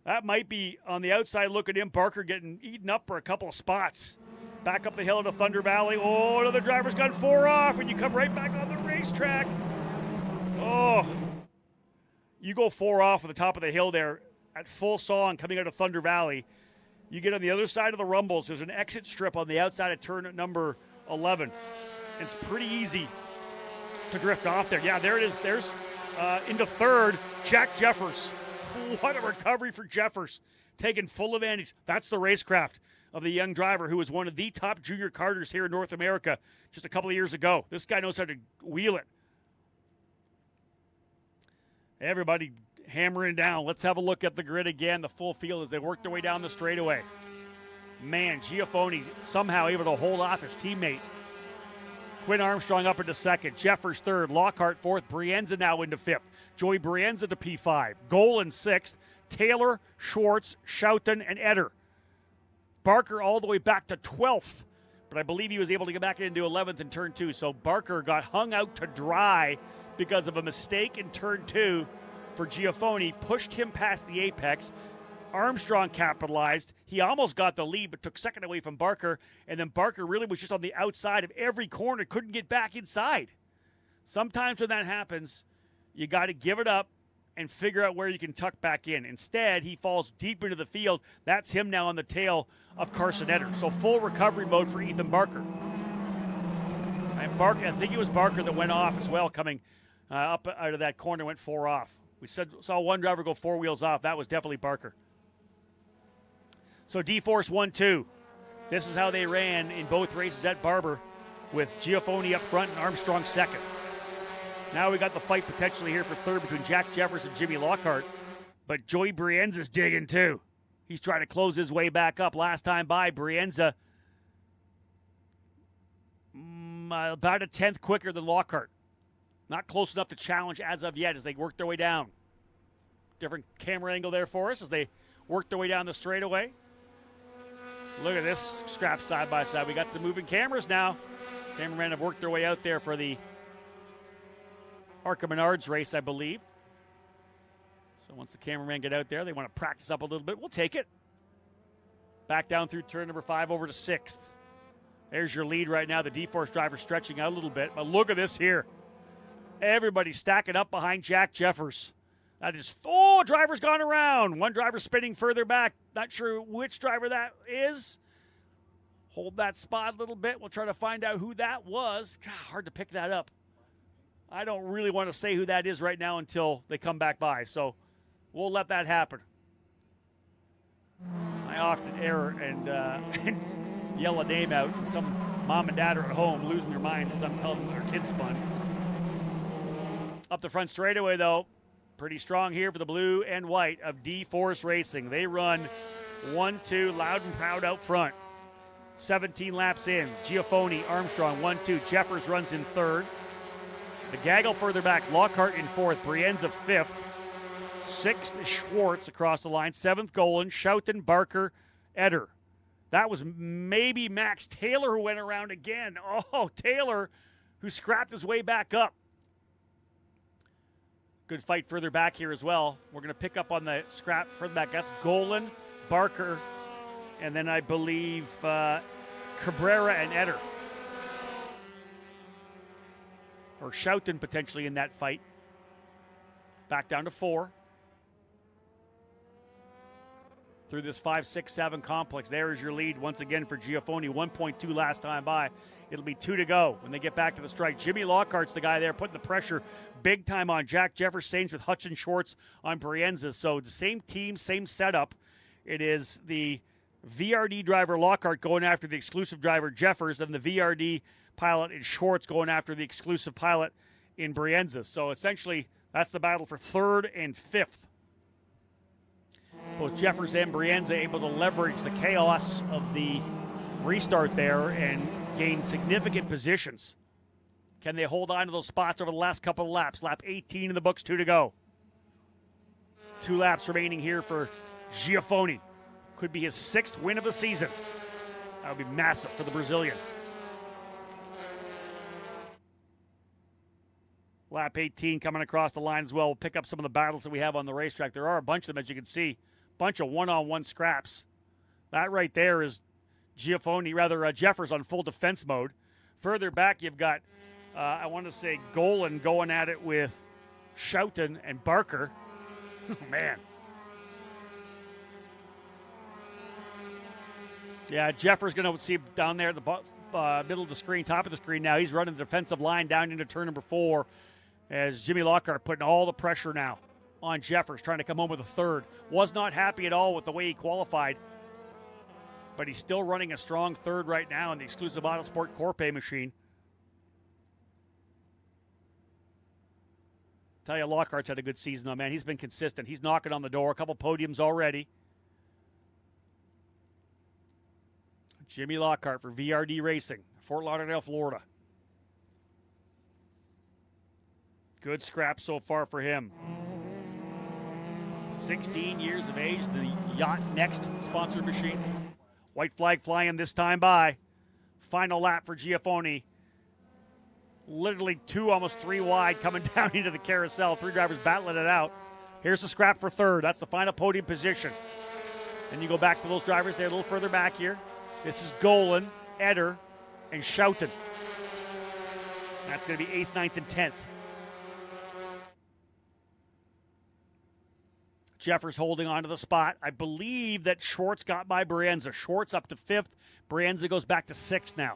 That might be on the outside looking in, Barker getting eaten up for a couple of spots. Back up the hill into Thunder Valley. Oh, another driver's got 4 off, and you come right back on the racetrack. Oh, you go 4 off at the top of the hill there at full song coming out of Thunder Valley. You get on the other side of the rumbles. There's an exit strip on the outside of turn number 11. It's pretty easy to drift off there. Yeah, there it is. There's into third, Jack Jeffers. What a recovery for Jeffers. Taking full advantage. That's the racecraft of the young driver who was one of the top junior karters here in North America just a couple of years ago. This guy knows how to wheel it. Everybody hammering down. Let's have a look at the grid again, the full field as they work their way down the straightaway. Man, Giafoni somehow able to hold off his teammate. Quinn Armstrong up into second, Jeffers third, Lockhart fourth, Brienza now into fifth, Joey Brienza to P5, Golan sixth, Taylor, Schwartz, Schouten, and Eder. Barker all the way back to 12th, but I believe he was able to get back into 11th in turn 2, so Barker got hung out to dry because of a mistake in turn 2 for Giafoni, pushed him past the apex. Armstrong capitalized. He almost got the lead, but took second away from Barker, and then Barker really was just on the outside of every corner, couldn't get back inside. Sometimes when that happens, you got to give it up and figure out where you can tuck back in. Instead, he falls deep into the field. That's him now on the tail of Carson Eder. So full recovery mode for Ethan Barker. And Barker, I think it was Barker that went off as well, coming up out of that corner, went 4 off. We saw one driver go 4 wheels off. That was definitely Barker. So D-Force 1-2. This is how they ran in both races at Barber, with Giafoni up front and Armstrong second. Now we got the fight potentially here for third between Jack Jeffers and Jimmy Lockhart. But Joey Brienza's digging too. He's trying to close his way back up. Last time by, Brienza about a 10th quicker than Lockhart. Not close enough to challenge as of yet as they work their way down. Different camera angle there for us as they work their way down the straightaway. Look at this scrap side by side. We got some moving cameras now. Cameramen have worked their way out there for the Arca Menards race, I believe. So once the cameramen get out there, they want to practice up a little bit. We'll take it. Back down through turn number 5 over to 6th. There's your lead right now. The D-Force driver stretching out a little bit. But look at this here. Everybody stacking up behind Jack Jeffers. That is, driver's gone around. One driver spinning further back. Not sure which driver that is. Hold that spot a little bit. We'll try to find out who that was. God, hard to pick that up. I don't really want to say who that is right now until they come back by. So we'll let that happen. I often err and yell a name out. Some mom and dad are at home losing their minds because I'm telling them their kids spun. Up the front straightaway, though. Pretty strong here for the blue and white of D-Force Racing. They run 1-2, loud and proud out front. 17 laps in. Giafoni, Armstrong, 1-2. Jeffers runs in third. The gaggle further back. Lockhart in fourth. Brienza fifth. Sixth, Schwartz across the line. Seventh, Golan. Schouten, Barker, Eder. That was maybe Max Taylor who went around again. Oh, Taylor, who scrapped his way back up. Good fight further back here as well. We're going to pick up on the scrap further back. That's Golan, Barker, and then I believe Cabrera and Eder. Or Schouten potentially in that fight. Back down to 4. Through this 5, 6, 7 complex. There is your lead once again for Giafoni. 1.2 last time by. It'll be 2 to go when they get back to the strike. Jimmy Lockhart's the guy there putting the pressure big time on Jack Jeffers. Same with Hudson Schwartz on Brienza. So the same team, same setup. It is the VRD driver Lockhart going after the exclusive driver Jeffers, then the VRD pilot in Schwartz going after the exclusive pilot in Brienza. So essentially, that's the battle for 3rd and 5th. Both Jeffers and Brienza able to leverage the chaos of the restart there and gain significant positions. Can they hold on to those spots over the last couple of laps? Lap 18 in the books, 2 to go. 2 laps remaining here for Giafoni. Could be his 6th win of the season. That would be massive for the Brazilian. Lap 18 coming across the line as well. We'll pick up some of the battles that we have on the racetrack. There are a bunch of them, as you can see. Bunch of one-on-one scraps. That right there is Jeffers on full defense mode. Further back, you've got, I want to say, Golan going at it with Schouten and Barker. Oh, man. Yeah, Jeffers going to see down there at the middle of the screen, top of the screen now. He's running the defensive line down into turn number 4 as Jimmy Lockhart putting all the pressure now on Jeffers, trying to come home with a 3rd. Was not happy at all with the way he qualified, but he's still running a strong 3rd right now in the exclusive Autosport Corpay machine. Tell you, Lockhart's had a good season, though, man. He's been consistent. He's knocking on the door. A couple podiums already. Jimmy Lockhart for VRD Racing, Fort Lauderdale, Florida. Good scrap so far for him. 16 years of age, the Yacht Next sponsored machine. White flag flying this time by. Final lap for Giafoni. Literally 2, almost 3 wide coming down into the carousel. 3 drivers battling it out. Here's the scrap for 3rd. That's the final podium position. And you go back to those drivers there a little further back here. This is Golan, Eder, and Schouten. That's going to be 8th, 9th, and 10th. Jeffers holding on to the spot. I believe that Schwartz got by Brienza. Schwartz up to 5th. Brienza goes back to 6th now.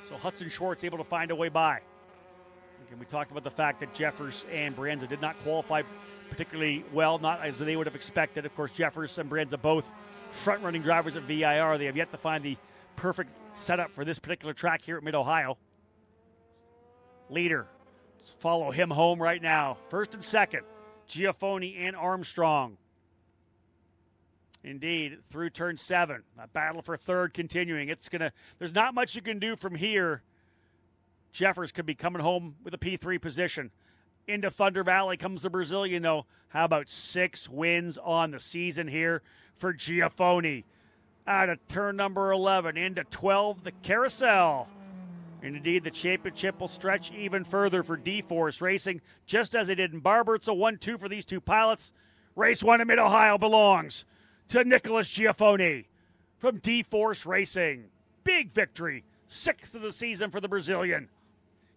So Hudson Schwartz able to find a way by. And we talked about the fact that Jeffers and Brienza did not qualify particularly well, not as they would have expected. Of course, Jeffers and Brienza both front-running drivers at VIR. They have yet to find the perfect setup for this particular track here at Mid-Ohio. Leader, let's follow him home right now. 1st and 2nd, Giafoni and Armstrong. Indeed, through turn 7. A battle for 3rd continuing. There's not much you can do from here. Jeffers could be coming home with a P3 position. Into Thunder Valley comes the Brazilian, though. How about 6 wins on the season here for Giafoni? Out of turn number 11, into 12, the carousel. And indeed, the championship will stretch even further for D-Force Racing, just as they did in Barber. It's a 1-2 for these 2 pilots. Race 1 in Mid-Ohio belongs to Nicholas Giafoni from D-Force Racing. Big victory, 6th of the season for the Brazilian.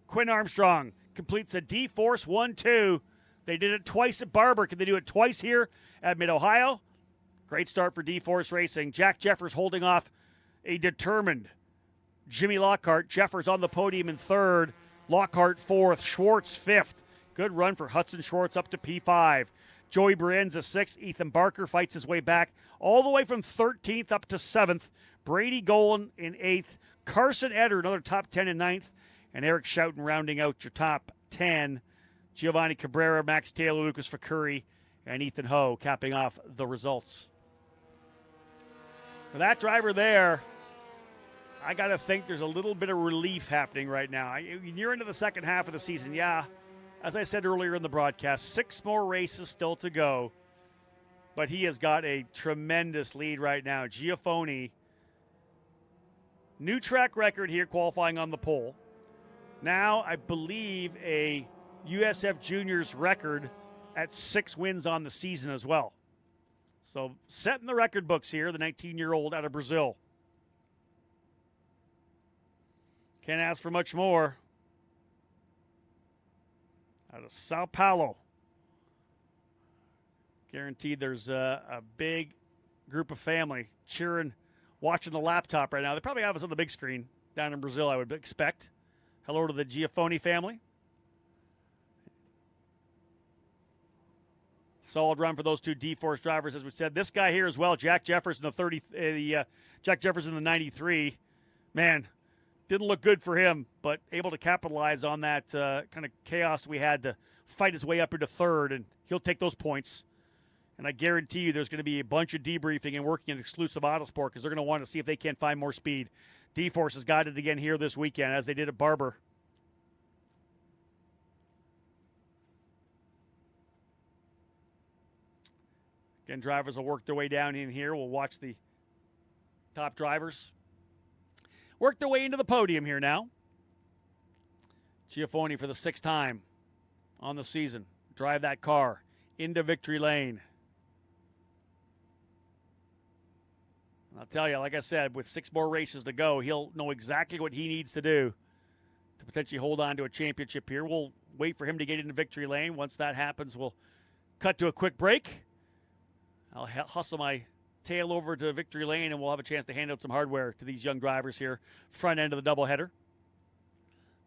Quinn Armstrong completes a D-Force 1-2. They did it twice at Barber. Can they do it twice here at Mid-Ohio? Great start for D-Force Racing. Jack Jeffers holding off a determined Jimmy Lockhart. Jeffers on the podium in third. Lockhart fourth. Schwartz fifth. Good run for Hudson Schwartz up to P5. Joey Brienza sixth. Ethan Barker fights his way back all the way from 13th up to 7th. Brady Golan in 8th. Carson Eder, another top 10 in 9th. And Eric Schouten rounding out your top 10. Giovanni Cabrera, Max Taylor, Lucas Facuri, and Ethan Ho capping off the results. For that driver there, I got to think there's a little bit of relief happening right now. You're into the second half of the season. Yeah, as I said earlier in the broadcast, 6 more races still to go. But he has got a tremendous lead right now. Giafoni, new track record here qualifying on the pole. Now, I believe a USF Juniors record at 6 wins on the season as well. So setting the record books here, the 19-year-old out of Brazil. Can't ask for much more. Out of Sao Paulo. Guaranteed there's a big group of family cheering, watching the laptop right now. They probably have us on the big screen down in Brazil, I would expect. Hello to the Giafoni family. Solid run for those two D-Force drivers, as we said. This guy here as well, Jack Jeffers in the Jack Jeffers in the 93. Man, didn't look good for him, but able to capitalize on that kind of chaos we had to fight his way up into third, and he'll take those points. And I guarantee you there's going to be a bunch of debriefing and working in exclusive Autosport because they're going to want to see if they can't find more speed. D-Force has got it again here this weekend, as they did at Barber. Again, drivers will work their way down in here. We'll watch the top drivers work their way into the podium here now. Giafoni for the 6th time on the season. Drive that car into victory lane. I'll tell you, like I said, with 6 more races to go, he'll know exactly what he needs to do to potentially hold on to a championship here. We'll wait for him to get into victory lane. Once that happens, we'll cut to a quick break. I'll hustle my tail over to victory lane, and we'll have a chance to hand out some hardware to these young drivers here, front end of the doubleheader.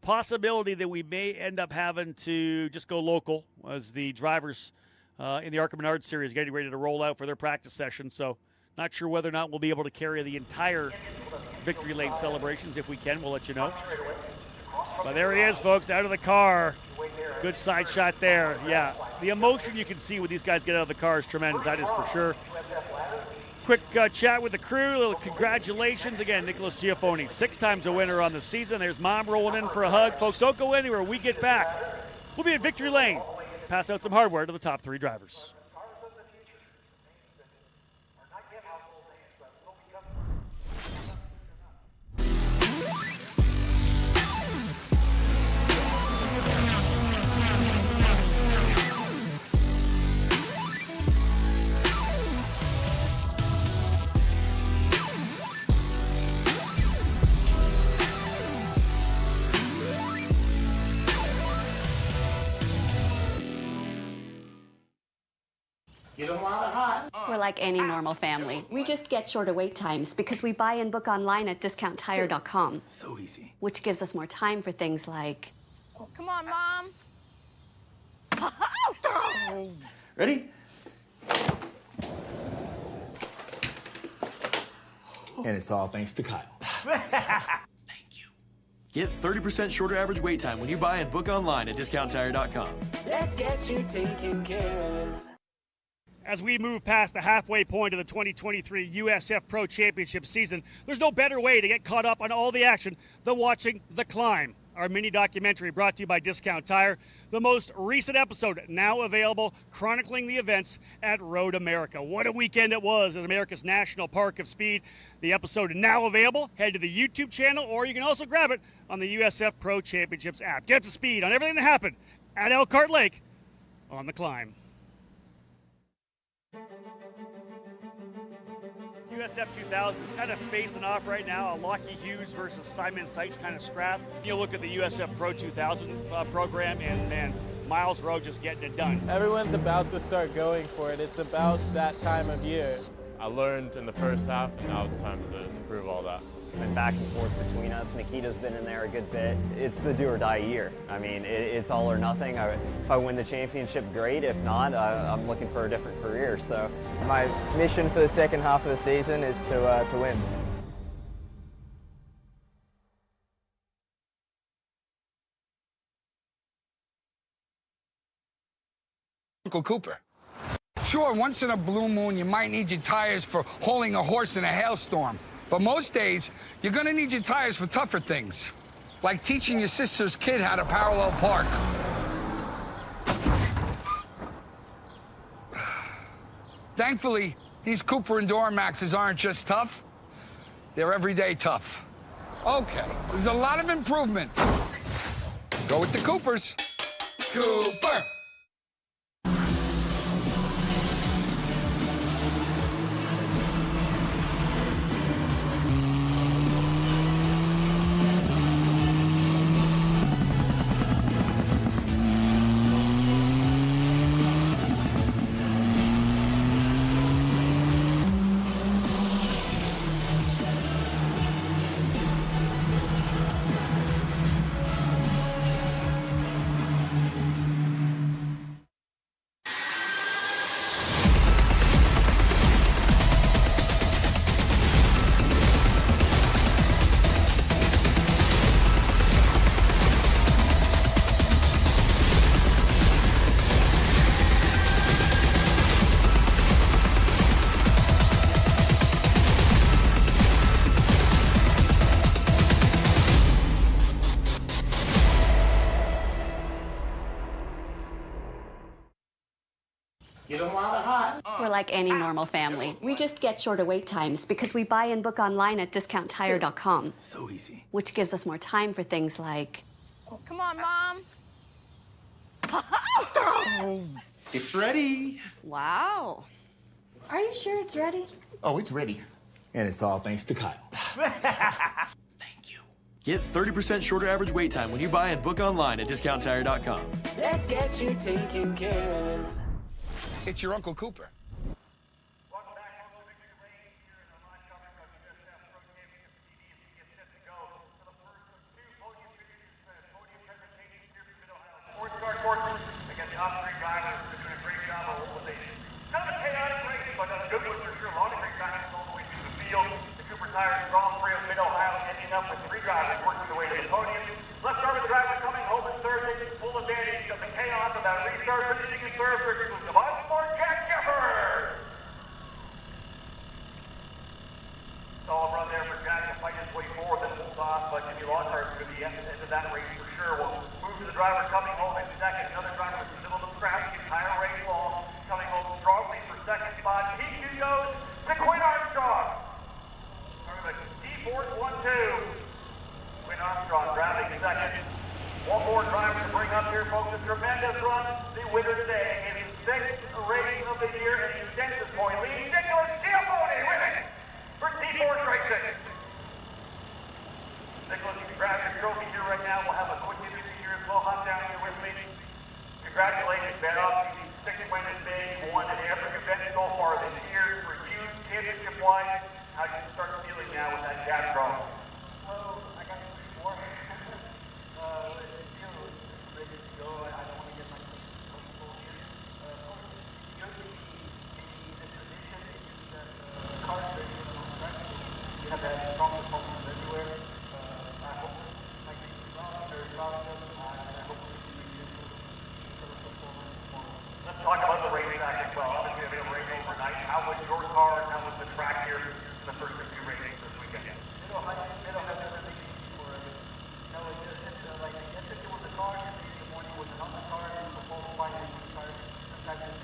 Possibility that we may end up having to just go local as the drivers in the Arca Menard series getting ready to roll out for their practice session. So not sure whether or not we'll be able to carry the entire victory lane celebrations. If we can, we'll let you know. But there he is, folks, out of the car. Good side shot there. Yeah, the emotion you can see when these guys get out of the car is tremendous. That is for sure. Quick chat with the crew. A little congratulations. Again, Nicholas Giafoni, 6 times a winner on the season. There's Mom rolling in for a hug. Folks, don't go anywhere. When we get back, we'll be at victory lane. Pass out some hardware to the top 3 drivers. We're like any normal family. We just get shorter wait times because we buy and book online at discounttire.com. So easy. Which gives us more time for things like... Come on, Mom. Ready? And it's all thanks to Kyle. Thank you. Get 30% shorter average wait time when you buy and book online at discounttire.com. Let's get you taken care of. As we move past the halfway point of the 2023 USF Pro Championship season, there's no better way to get caught up on all the action than watching The Climb, our mini documentary brought to you by Discount Tire. The most recent episode now available, chronicling the events at Road America. What a weekend it was at America's National Park of Speed. The episode now available. Head to the YouTube channel, or you can also grab it on the USF Pro Championships app. Get up to speed on everything that happened at Elkhart Lake on The Climb. USF 2000 is kind of facing off right now, a Lockie Hughes versus Simon Sykes kind of scrap. You look at the USF Pro 2000 program, and man, Miles Rowe just getting it done. Everyone's about to start going for it. It's about that time of year. I learned in the first half, and now it's time to prove all that. It's been back and forth between us. Nikita's been in there a good bit. It's the do or die year. I mean, it's all or nothing. If I win the championship, great. If not, I'm looking for a different career. So my mission for the second half of the season is to win. Uncle Cooper. Sure, once in a blue moon, you might need your tires for hauling a horse in a hailstorm. But most days, you're gonna need your tires for tougher things, like teaching your sister's kid how to parallel park. Thankfully, these Cooper Enduro Maxes aren't just tough, they're everyday tough. Okay, there's a lot of improvement. Go with the Coopers. Cooper! We're like any normal family. We just get shorter wait times because we buy and book online at discounttire.com. So easy. Which gives us more time for things like... Come on, Mom. It's ready. Wow. Are you sure it's ready? Oh, it's ready. And it's all thanks to Kyle. Thank you. Get 30% shorter average wait time when you buy and book online at discounttire.com. Let's get you taken care of. It's your Uncle Cooper. Welcome back to the Victory Lane here in the live coverage of USF Pro Championship TV as we get set to go for the first of two Podium Celebration here from Mid-Ohio Sports Car courses against top three drivers who are doing a great job of mobilization. Kind of a chaotic race, but a good one for sure. A lot of great drivers all the way through the field. The Cooper Tires Grand Prix of Mid-Ohio ending up with three drivers working their way to the podium. Let's start with the driver coming home in third, taking full advantage of the chaos of that restart, finishing in third for exclusive odds for Jack Jeffers. Solid run there for Jack to fight his way forward, then holds off, but Jimmy Lockhart to the end of that race for sure. We'll move to the driver coming home in second. Another driver with still in the scratch the entire race long, coming home strongly for second spot. He too goes to Quinn Armstrong. Starting with D-Force 1-2. Quinn Armstrong driving second. One more driver to bring up here, folks. A tremendous run. The winner today in his sixth race of the year and he extends his point lead. Nicholas Giappone winning for D-Force Racing. Nicholas, you can grab your trophy here right now. We'll have a quick interview here as well. Hop down here with me. Congratulations, Ben. Obviously, sixth win is big. Won in every event so far this year. For you, championship-wise, how do you start feeling now with that jab draw? Well, I got 3 more. It feels ready to go. I don't want to get my full here. Usually in the tradition is that cars racing on track. We have that strong performance everywhere. I hope my team is strong, very proud of them, and I hope we can make this sort of performance tomorrow. Let's talk about the racetrack as well. Obviously, we have a race overnight. How was your car and how was the track here in the first 2 races this weekend? They don't have everything for it. No, it's just like yesterday was a car, yesterday in the morning was another car, and the whole fight was a car. Sometimes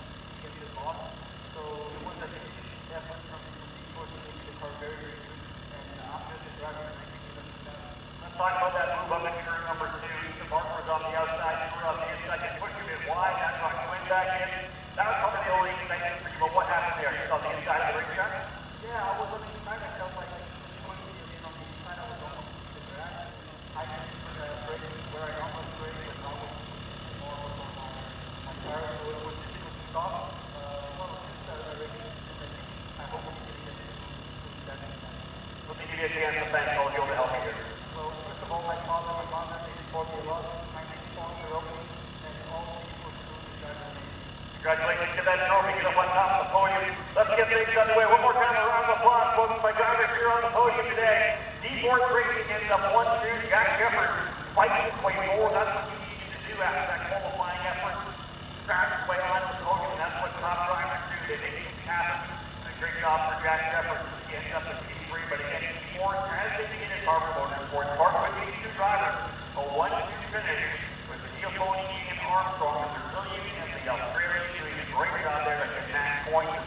you get lost. So it was a huge effort from people to make the car very, very good. And after the driver, I think it was Let's talk about that move up in turn number 2. The Martin was on the outside, you were on the inside, you pushed him in wide, that brought Quinn back in. That was probably the only exciting for you, but what happened there? You saw the inside of the racetrack? Yeah, I was on the inside, I felt like on the inside, I was almost to the grass. I just brake where I almost brake, but almost more on a chance to thank all of you to help me here. Well, first of all, my father, my mother, they support me a lot. My big sponsor, opening, and all the people who do this for me. Congratulations to that trophy. Get up on top of the podium. Let's get things underway. One more time, a round of applause, folks. My drivers here on the podium today. D-Board Racing ends up 1-2. Jack Shepard fighting his way forward. That's what you need to do after that qualifying effort. Fast his way on the podium. That's what top drivers do. They make things happen. A great job for Jack Shepard. He ends up in P3, but again, D-Board, as they begin in Harvard Motorsports, partnered with these two drivers, a 1-2 finish with the Giovanni and Armstrong, the Brazilian and the Australian, doing a great job there at the match point.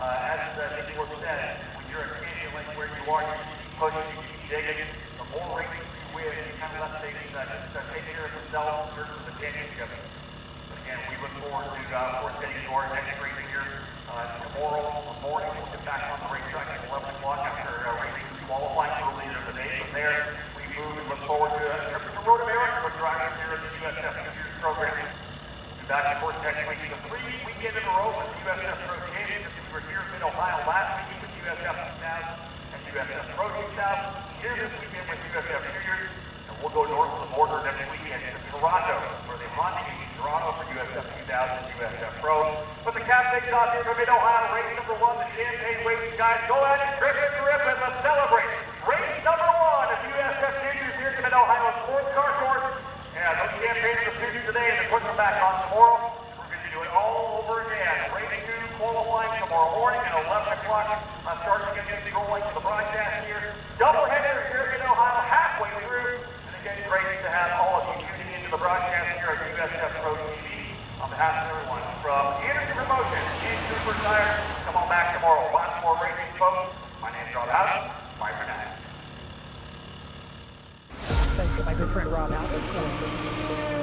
As Nick said, when you're a champion like where you are, you keep pushing, you keep digging. The more races you win, you kind of let things take care of themselves in terms of the championship. But again, we look forward to, of course, getting to our next race here tomorrow morning. We'll get back on the racetrack at 11 o'clock after racing qualifying earlier in the day. From there, we move and look forward to a trip to Road America with drivers here at the USF Juniors program. We'll be back, of course, next week. The 3 weekend in a row with the USF Pro Championships. We were here in Ohio last week with USF 2000 and USF Pro 2000. Here this weekend with USF Juniors. And we'll go north of the border next weekend to Toronto for the Honda Meet Toronto for USF 2000 and USF Pro. But the cap takes off here from Mid-Ohio, race number 1, the Champagne Racing guys. Go ahead and trip and let's celebrate. Race number 1 of USF Juniors here at the Mid-Ohio Sports Car Course. Yeah, those Champagne are the students today, and they're putting them back on tomorrow. We're going to do it all over again. Race 2 qualifying tomorrow morning at 11 o'clock. Starting to get things rolling for the broadcast here. Doubleheader here in Ohio, halfway through. And again, great to have all of you tuning into the broadcast here at USF Pro TV. On behalf of everyone from Anderson Promotions and Super Tire, come on back tomorrow. Lots more racing, folks. My name's Rob House. Bye for now. Thanks to my good friend Rob Albert for